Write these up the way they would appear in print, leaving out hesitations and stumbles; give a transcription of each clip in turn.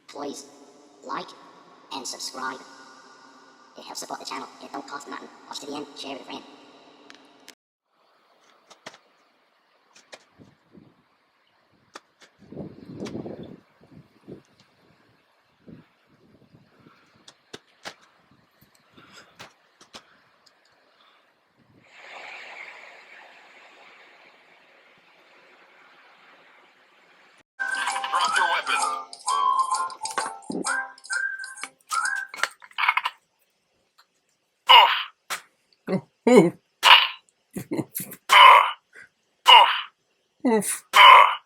Please like and subscribe. It helps support the channel. It don't cost nothing. Watch to the end. Share with a friend. Drop your weapon. Oof. Oof. Come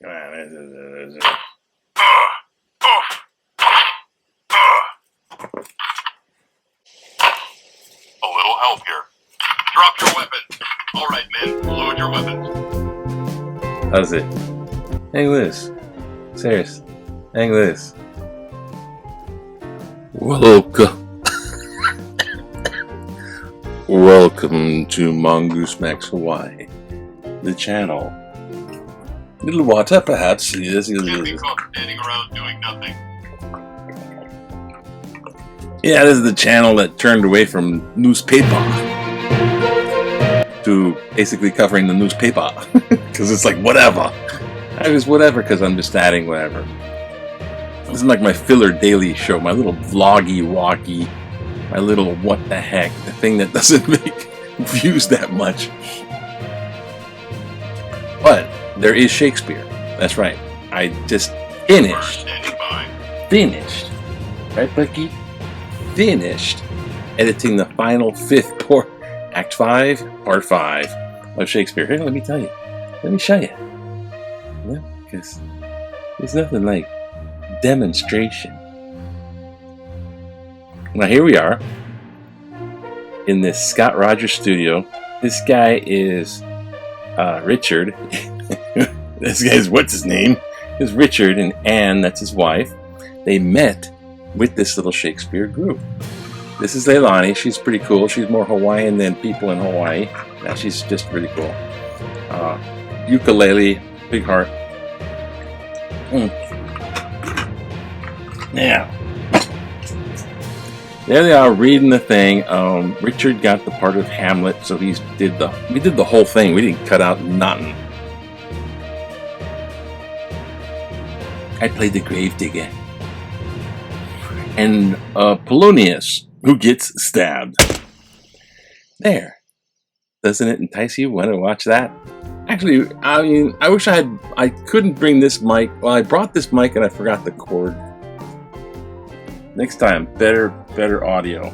on. A little help here. Drop your weapon. All right, men. Load your weapons. How's it? Hang loose. Serious. Hang loose. Welcome to Mongoose Max Hawaii, the channel. Little water, perhaps. Yes, Can't be caught standing around doing nothing. Yeah, this is the channel that turned away from newspaper to basically covering the newspaper. Because it's like, whatever. I just whatever because I'm just adding whatever. This is like my filler daily show, my little vloggy-walkie, my little what the heck, the thing that doesn't make views that much. But there is Shakespeare. That's right. I just finished. Right, Becky? Finished editing the final fifth part, Act 5, Part 5 of Shakespeare. Here, let me tell you. Let me show you. Yeah, because there's nothing like demonstration. Now here we are in this Scott Rogers studio. This guy is Richard. This guy's what's his name? Is Richard, and Anne, that's his wife. They met with this little Shakespeare group. This is Leilani. She's pretty cool. She's more Hawaiian than people in Hawaii. Yeah, she's just really cool. Ukulele, big heart. Yeah. There they are reading the thing. Richard got the part of Hamlet, so we did the whole thing. We didn't cut out nothing. I played the gravedigger. And Polonius, who gets stabbed. There. Doesn't it entice you? Want to watch that? Actually, I mean, I wish I couldn't bring this mic. Well, I brought this mic and I forgot the cord. Next time, better audio.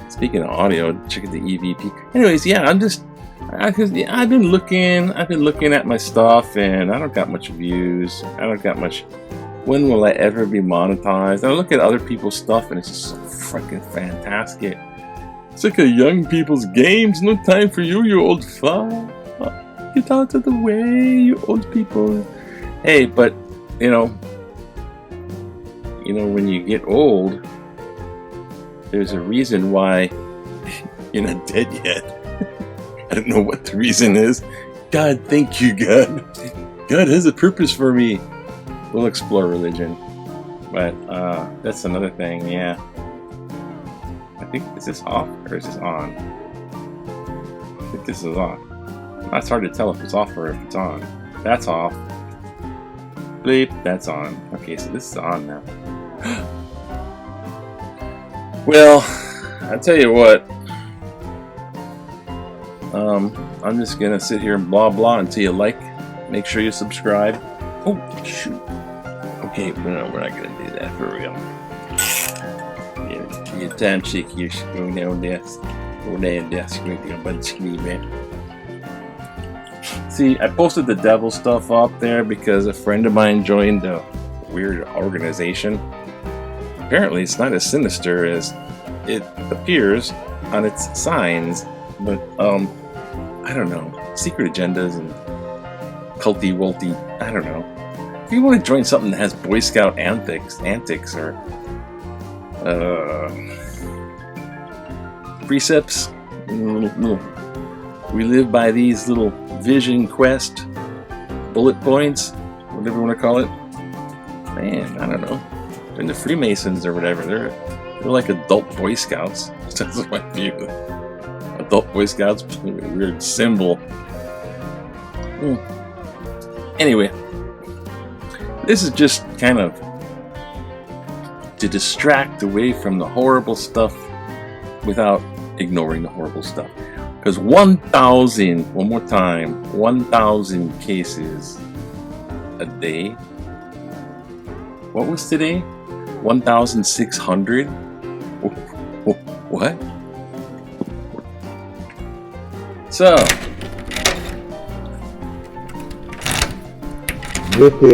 Speaking of audio, check out the EVP. Anyways, yeah, I've been looking at my stuff, and I don't got much views. I don't got much. When will I ever be monetized? I look at other people's stuff, and it's just so freaking fantastic. It's like a young people's games. No time for you, you old fuck. Get out of the way, you old people. Hey, but you know, when you get old, there's a reason why you're not dead yet. I don't know what the reason is. God, thank you, God. God has a purpose for me. We'll explore religion. But that's another thing, yeah. I think, is this off or is this on? I think this is off. It's hard to tell if it's off or if it's on. That's off. Bleep, that's on. Okay, so this is on now. Well, I tell you what. I'm just gonna sit here and blah blah until you like. Make sure you subscribe. Oh shoot. Okay, no, we're not gonna do that for real. Your time check, you're going down there. Go down there, screen a bunch of man. See, I posted the devil stuff up there because a friend of mine joined a weird organization. Apparently, it's not as sinister as it appears on its signs, but I don't know, secret agendas and culty-wulty, I don't know. If you want to join something that has Boy Scout antics or precepts. We live by these little vision quest bullet points, whatever you want to call it. Man, I don't know. They're the Freemasons or whatever. They're like adult Boy Scouts. That's my view. Adult Boy Scouts, weird symbol. Anyway, this is just kind of to distract away from the horrible stuff without ignoring the horrible stuff. Because 1,000, one more time, 1,000 cases a day. What was today? 1,600? What? So, alert the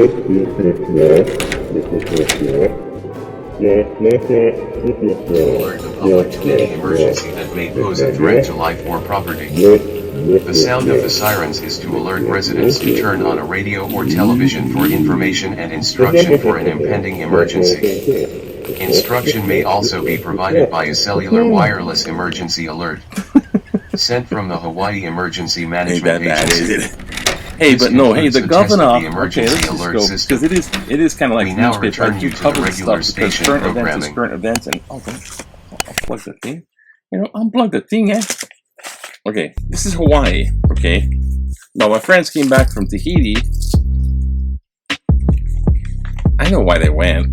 public to any emergency that may pose a threat to life or property. The sound of the sirens is to alert residents to turn on a radio or television for information and instruction for an impending emergency. Instruction may also be provided by a cellular wireless emergency alert sent from the Hawaii Emergency Management Agency. Hey, but no, hey, the governor. The Okay, let's just go because it is kind of like we now newspaper. return you to the regular station current programming. events is current events, and I'll plug the thing. Unplug the thing, eh? Okay, this is Hawaii. Okay, now my friends came back from Tahiti. I know why they went.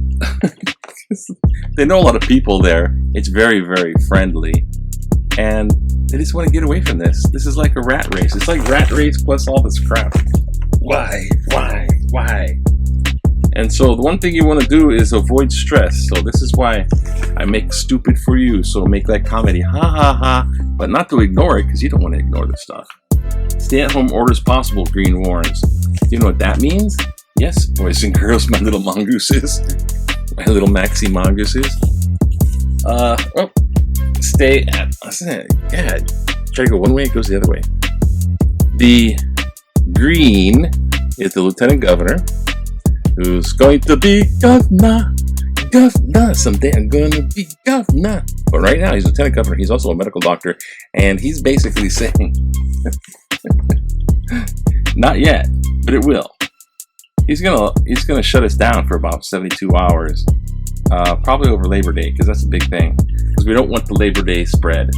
They know a lot of people there. It's very, very friendly, and they just want to get away from this. This is like a rat race. It's like rat race plus all this crap. Why? And so the one thing you want to do is avoid stress. So this is why I make stupid for you. So make that comedy, ha ha ha, but not to ignore it because you don't want to ignore this stuff. Stay at home orders possible, Green warns. Do you know what that means? Yes, boys and girls, my little mongooses. My little maxi mongooses. Well, stay at, God, try to go one way, it goes the other way. The green is the lieutenant governor, who's going to be governor. Someday I'm gonna be governor. But right now he's lieutenant governor. He's also a medical doctor, and he's basically saying, not yet, but it will. He's gonna shut us down for about 72 hours, probably over Labor Day, because that's a big thing. Because we don't want the Labor Day spread.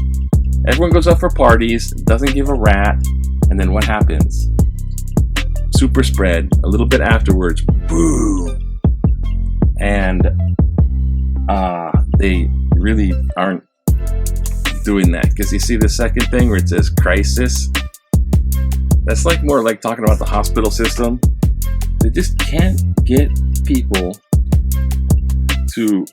Everyone goes out for parties, doesn't give a rat, and then what happens? Super spread. A little bit afterwards, boom. And they really aren't doing that, because you see the second thing where it says crisis. That's like more like talking about the hospital system. They just can't get people to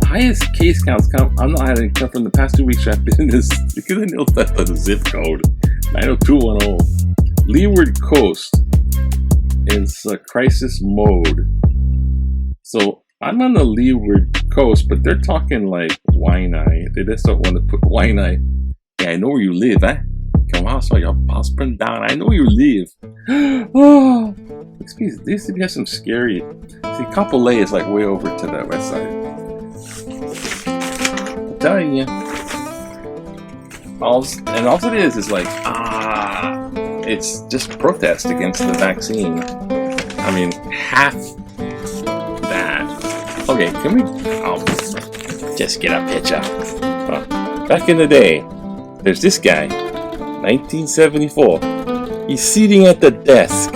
the highest case counts come. I'm not having come from the past 2 weeks I've been in this, because I know that's the zip code 90210. Leeward Coast is a crisis mode. So I'm on the Leeward Coast, but they're talking like Waianae. They just don't want to put Waianae. Yeah, I know where you live, eh? Come on, so your husband down. I know you live. Oh, excuse me. This has some scary. See, Kapolei is like way over to the west side. I'm telling you. All it is like it's just protest against the vaccine. I mean, half that. Okay, can we? Oh, just get a picture. Back in the day, there's this guy. 1974. He's sitting at the desk.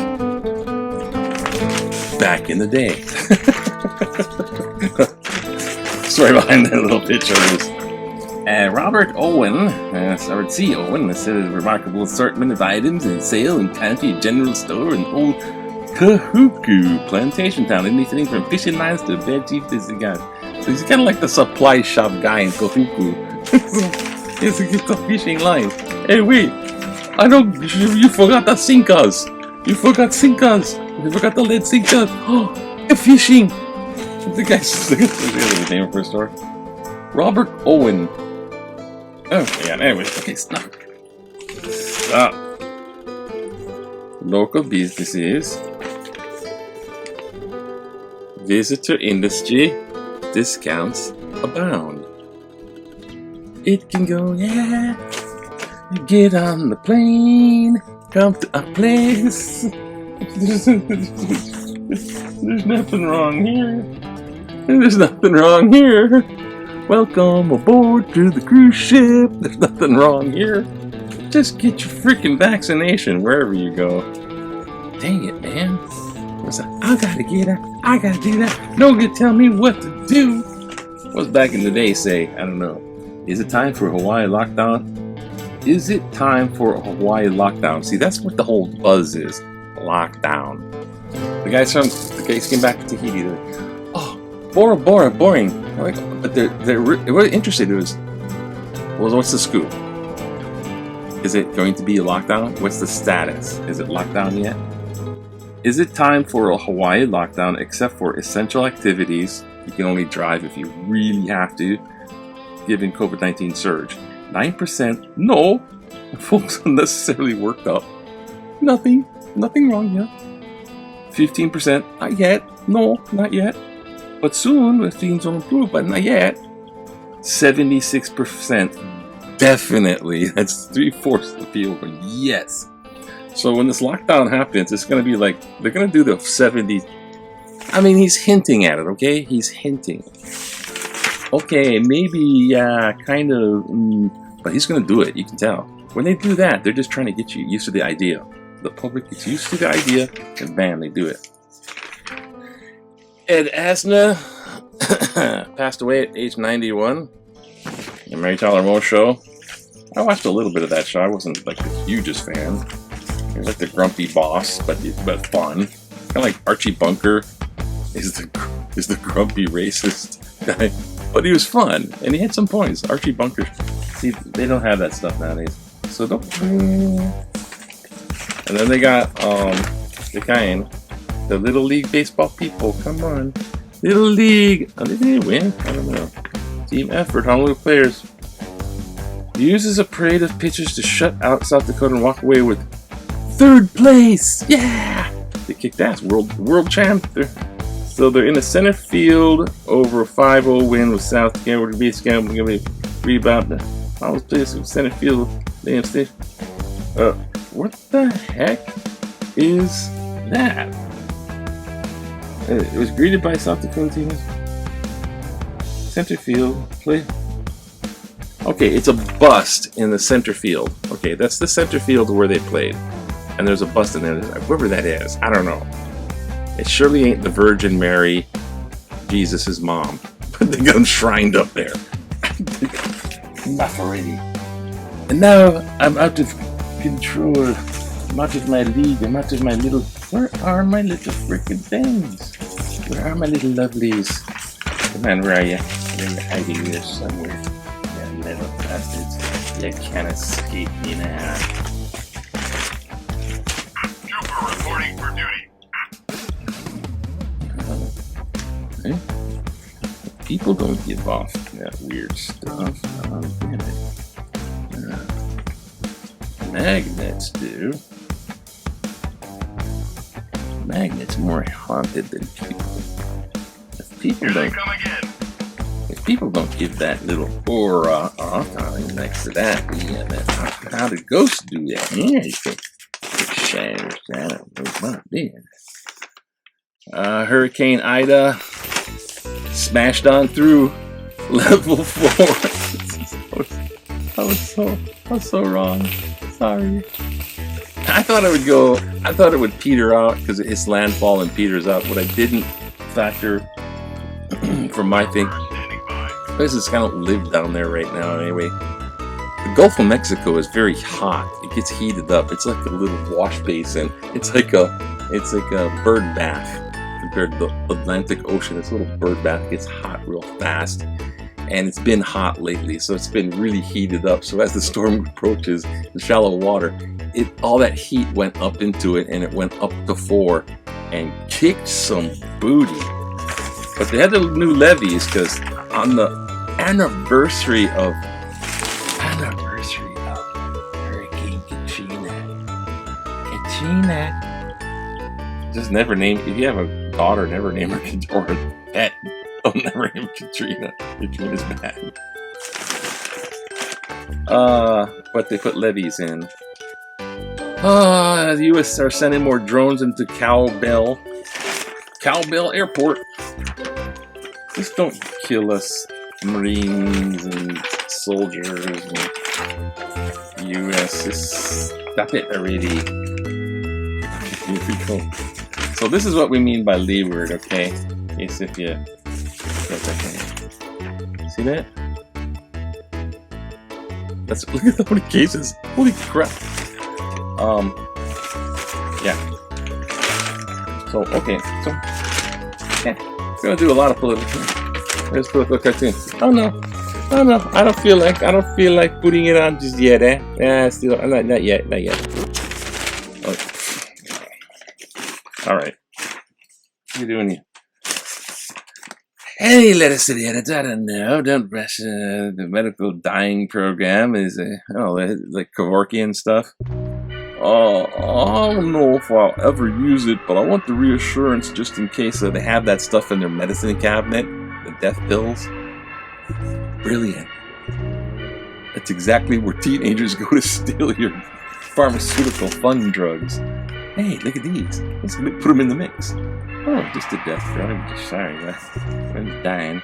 Back in the day. Story behind that little picture is Robert Owen, Robert C. Owen, this is a remarkable assortment of items in sale in County General Store in Old Kahuku Plantation Town. Anything from fishing lines to veggies. This guy. So he's kind of like the supply shop guy in Kahuku. He's a fishing line. Hey, wait! I know you forgot the sinkers. You forgot the lead sinkers. Oh, you're fishing. The guy's the name for a store. Robert Owen. Oh, yeah. Anyway, okay, stop. Local businesses. Visitor industry. Discounts abound. it can go, yeah. Get on the plane, come to a place. There's nothing wrong here. There's nothing wrong here. Welcome aboard to the cruise ship. There's nothing wrong here. Just get your freaking vaccination wherever you go. Dang it, man. I gotta get it. I gotta do that. Nobody tell me what to do. What's back in the day say? I don't know. Is it time for a Hawaii lockdown? Is it time for a Hawaii lockdown? See, that's what the whole buzz is. Lockdown. The guys came back to Tahiti. They're like, oh, Bora Bora, boring. But they're really interested. Well, what's the scoop? Is it going to be a lockdown? What's the status? Is it lockdown yet? Is it time for a Hawaii lockdown except for essential activities? You can only drive if you really have to, given COVID-19 surge. 9% no. Folks unnecessarily worked up. Nothing wrong yet. 15% not yet. No, not yet. But soon, the things will improve, but not yet. 76% definitely. That's 3/4 of the people going, yes. So when this lockdown happens, it's going to be like, they're going to do the 70s. I mean, he's hinting at it, okay? He's hinting. Okay, maybe, kind of, but he's going to do it, you can tell. When they do that, they're just trying to get you used to the idea. The public gets used to the idea, and bam, they do it. Ed Asner passed away at age 91. The Mary Tyler Moore Show. I watched a little bit of that show. I wasn't like the hugest fan. He was like the grumpy boss, but fun. Kind of like Archie Bunker is the grumpy racist guy. But he was fun, and he had some points. Archie Bunker, see, they don't have that stuff nowadays. So don't. And then they got the Little League baseball people. Come on, Little League. Oh, did they win? I don't know. Team effort. Honolulu players uses a parade of pitchers to shut out South Dakota and walk away with 3rd place. Yeah, they kicked ass. World champ. So they're in the center field over a 5-0 win with South Dakota. Base game. We're gonna be rebound. I was playing some center field. Damn station. What the heck is that? It was greeted by South Dakota teams. Center field play. Okay, it's a bust in the center field. Okay, that's the center field where they played. And there's a bust in there. Whoever that is, I don't know. It surely ain't the Virgin Mary, Jesus' mom. But they got him shrined up there. Enough already. And now I'm out of control. I'm out of my league. I'm out of my little... Where are my little freaking things? Where are my little lovelies? Come on, where are you? You're hiding there somewhere. You little bastards. You can't escape me now. Trooper reporting for duty. Okay. People don't give off that weird stuff. Damn it. Magnets do. Magnets more haunted than people. If people don't give that little aura next to that, yeah, how do ghosts do that? Yeah, you think it shatters that about there. Hurricane Ida smashed on through level 4. I was so wrong. Sorry. I thought it would peter out because it's landfall and peters out. What I didn't factor from my thing, places kind of live down there right now anyway. The Gulf of Mexico is very hot. It gets heated up. It's like a little wash basin. It's like a bird bath compared to the Atlantic Ocean. This little bird bath gets hot real fast. And it's been hot lately, so it's been really heated up. So as the storm approaches the shallow water, all that heat went up into it, and it went up to 4 and kicked some booty. But they had the new levees because on the anniversary of Hurricane Katrina. Just never name. If you have a daughter, never name her or a pet. I'll never name Katrina. Katrina's bad. But they put levees in. The U.S. are sending more drones into Cowbell Airport. Just don't kill us, Marines and soldiers and U.S. Just stop it already. So this is what we mean by leeward, okay? In case if you... See that? Look at how many cases. Holy crap. Yeah. So, okay. So, yeah. It's gonna do a lot of political. There's political cartoons. Oh no. I don't feel like putting it on just yet, eh? Yeah, still, not yet. Okay. Alright. What are you doing here? Any letter to the editor, I don't know. Don't rush the medical dying program is, like Kevorkian stuff. I don't know if I'll ever use it, but I want the reassurance just in case that they have that stuff in their medicine cabinet, the death pills. Brilliant. That's exactly where teenagers go to steal your pharmaceutical fun drugs. Hey, look at these. Let's put them in the mix. Oh, just a death threat. I'm just sorry. I'm dying.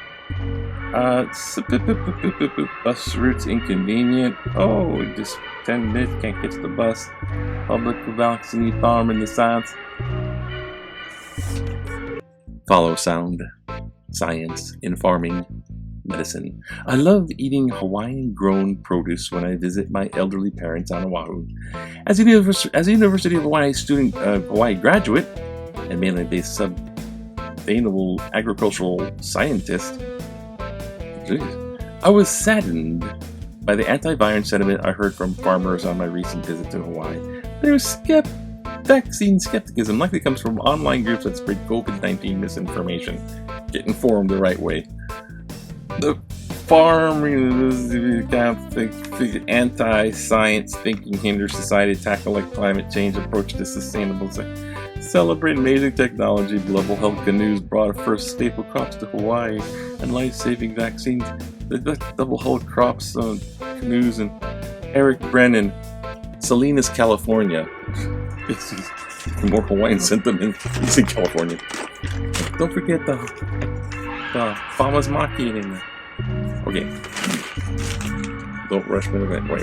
Bus route's inconvenient. Oh, just 10 minutes, can't catch the bus. Public vaccine farm in the silence. Follow sound. Science in farming. Medicine. I love eating Hawaiian-grown produce when I visit my elderly parents on Oahu. As a University of Hawaii student, Hawaii graduate, and mainly based sustainable agricultural scientist, I was saddened by the anti-virus sentiment I heard from farmers on my recent visit to Hawaii. There's vaccine skepticism likely comes from online groups that spread COVID-19 misinformation. Get informed the right way. The anti-science thinking hinders society to tackle like climate change approach to sustainable. Celebrate amazing technology. Global health canoes brought first staple crops to Hawaii and life-saving vaccines. The double-hulled crops, canoes, and Eric Brennan, Salinas, California. More Hawaiian sentiment. He's in California. Don't forget the farmer's market in there. Okay. Don't rush me. Wait, no.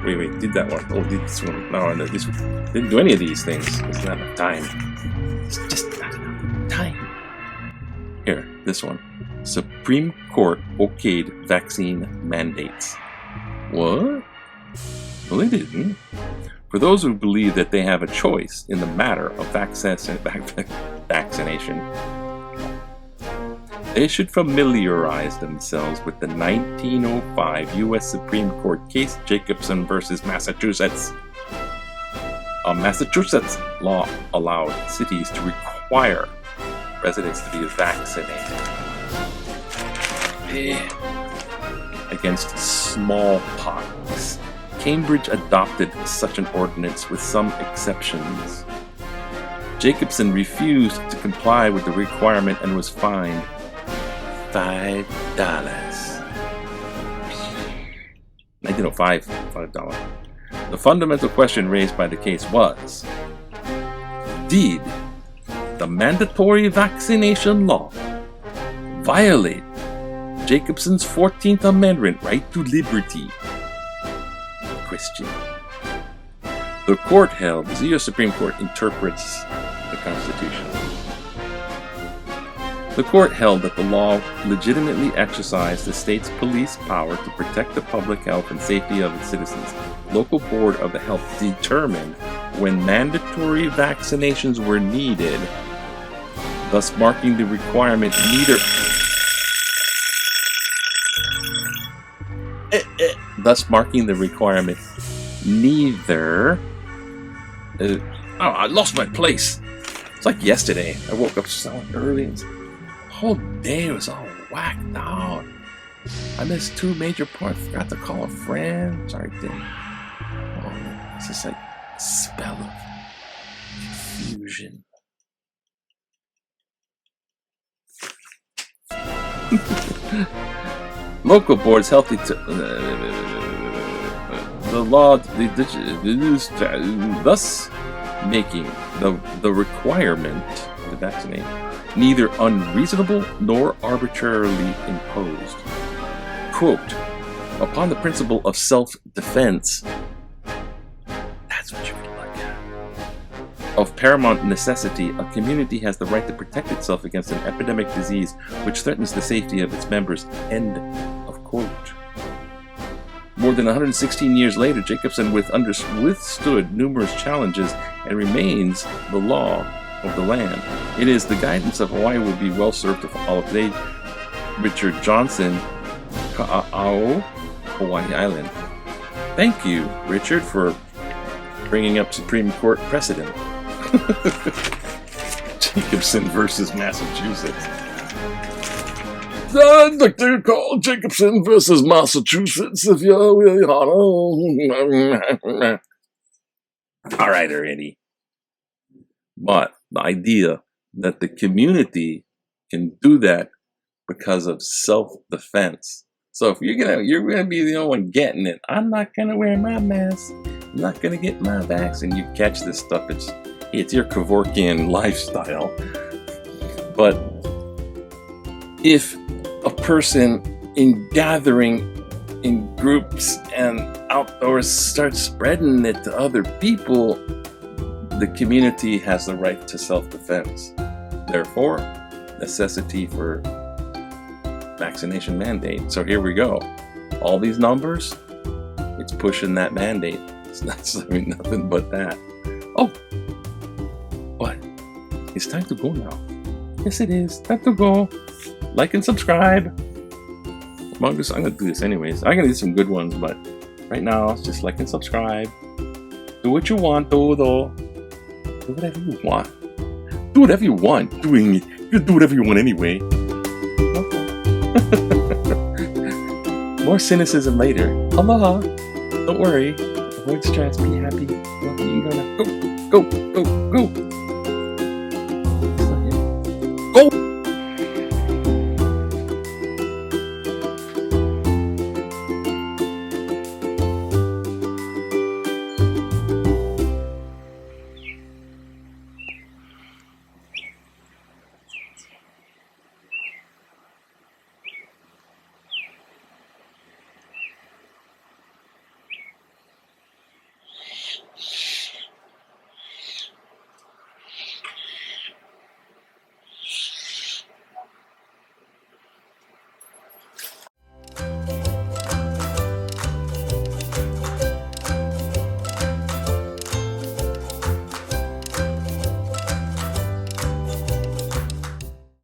Wait, did that one. Oh, did this one. No, this one. Didn't do any of these things. It's not enough time. It's just not enough time. Here, this one. Supreme Court okayed vaccine mandates. What? Well, they didn't. For those who believe that they have a choice in the matter of vaccination, they should familiarize themselves with the 1905 U.S. Supreme Court case Jacobson versus Massachusetts. A Massachusetts law allowed cities to require residents to be vaccinated against smallpox. Cambridge adopted such an ordinance with some exceptions. Jacobson refused to comply with the requirement and was fined $5. 1905, $5. The fundamental question raised by the case was, did the mandatory vaccination law violate Jacobson's 14th Amendment right to liberty? Question. The court held, the U.S. Supreme Court interprets the Constitution. The court held that the law legitimately exercised the state's police power to protect the public health and safety of its citizens. Local board of the health determined when mandatory vaccinations were needed, thus marking the requirement neither I lost my place. It's like yesterday. I woke up so early and the whole day was all whacked out. I missed 2 major points. Forgot to call a friend. Sorry, didn't. Oh, it's just like a spell of confusion. Local boards healthy to the law, thus making the requirement to vaccinate neither unreasonable nor arbitrarily imposed. Quote, upon the principle of self-defense, that's what you can look at, of paramount necessity, a community has the right to protect itself against an epidemic disease which threatens the safety of its members. End of quote. More than 116 years later, Jacobson withstood numerous challenges and remains the law of the land. It is the guidance of Hawaii will be well served to follow today. Richard Johnson, Ka'ao, Hawaii Island. Thank you, Richard, for bringing up Supreme Court precedent. Jacobson versus Massachusetts. I'd like to call Jacobson versus Massachusetts if you're really hot. All right, already. But the idea that the community can do that because of self-defense. So if you're gonna be the only one getting it, I'm not gonna wear my mask. I'm not gonna get my vaccine. You catch this stuff. It's your Kevorkian lifestyle. But if a person in gathering in groups and outdoors starts spreading it to other people, the community has the right to self-defense. Therefore, necessity for vaccination mandate. So here we go. All these numbers, it's pushing that mandate. It's not saying nothing but that. Oh, but it's time to go now. Yes, it is. Time to go. Like and subscribe. I'm going to do this anyways. I'm going to do some good ones, but right now, it's just like and subscribe. Do what you want, though. Do whatever you want. Do whatever you want. You can do whatever you want anyway. Okay. More cynicism later. Aloha. Don't worry. Avoid stress. Be happy. You can go now. Go, go, go, go.